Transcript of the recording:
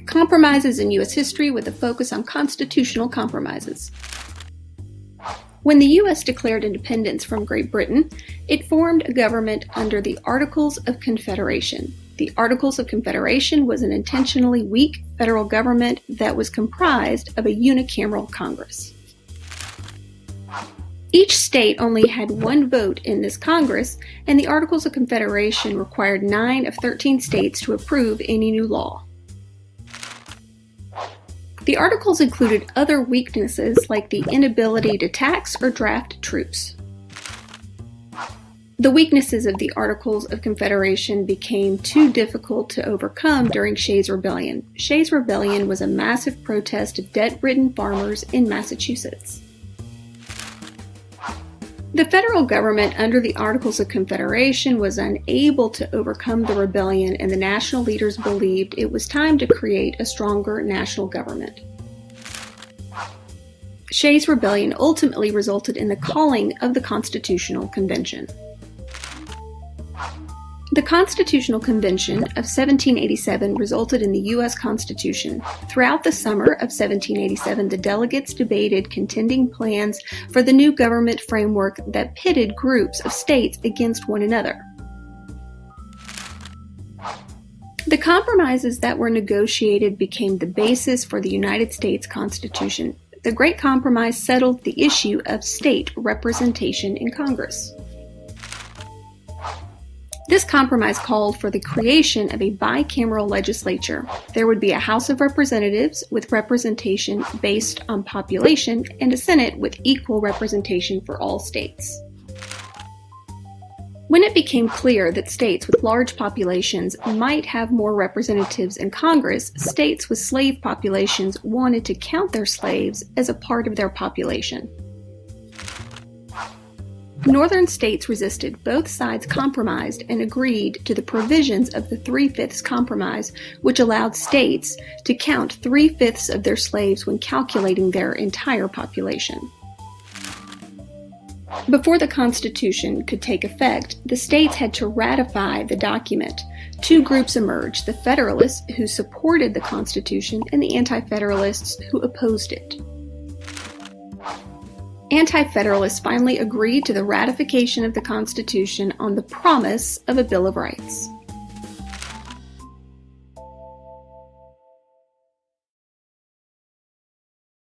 Compromises in U.S. history with a focus on constitutional compromises. When the U.S. declared independence from Great Britain, it formed a government under the Articles of Confederation. The Articles of Confederation was an intentionally weak federal government that was comprised of a unicameral Congress. Each state only had one vote in this Congress, and the Articles of Confederation required 9 of 13 states to approve any new law. The Articles included other weaknesses like the inability to tax or draft troops. The weaknesses of the Articles of Confederation became too difficult to overcome during Shays' Rebellion. Shays' Rebellion was a massive protest of debt-ridden farmers in Massachusetts. The federal government under the Articles of Confederation was unable to overcome the rebellion, and the national leaders believed it was time to create a stronger national government. Shays' Rebellion ultimately resulted in the calling of the Constitutional Convention. The Constitutional Convention of 1787 resulted in the U.S. Constitution. Throughout the summer of 1787, the delegates debated contending plans for the new government framework that pitted groups of states against one another. The compromises that were negotiated became the basis for the United States Constitution. The Great Compromise settled the issue of state representation in Congress. This compromise called for the creation of a bicameral legislature. There would be a House of Representatives with representation based on population and a Senate with equal representation for all states. When it became clear that states with large populations might have more representatives in Congress, states with slave populations wanted to count their slaves as a part of their population. Northern states resisted. Both sides compromised and agreed to the provisions of the 3/5 Compromise, which allowed states to count 3/5 of their slaves when calculating their entire population. Before the Constitution could take effect, the states had to ratify the document. Two groups emerged: the Federalists, who supported the Constitution, and the Anti-Federalists, who opposed it. Anti-Federalists finally agreed to the ratification of the Constitution on the promise of a Bill of Rights.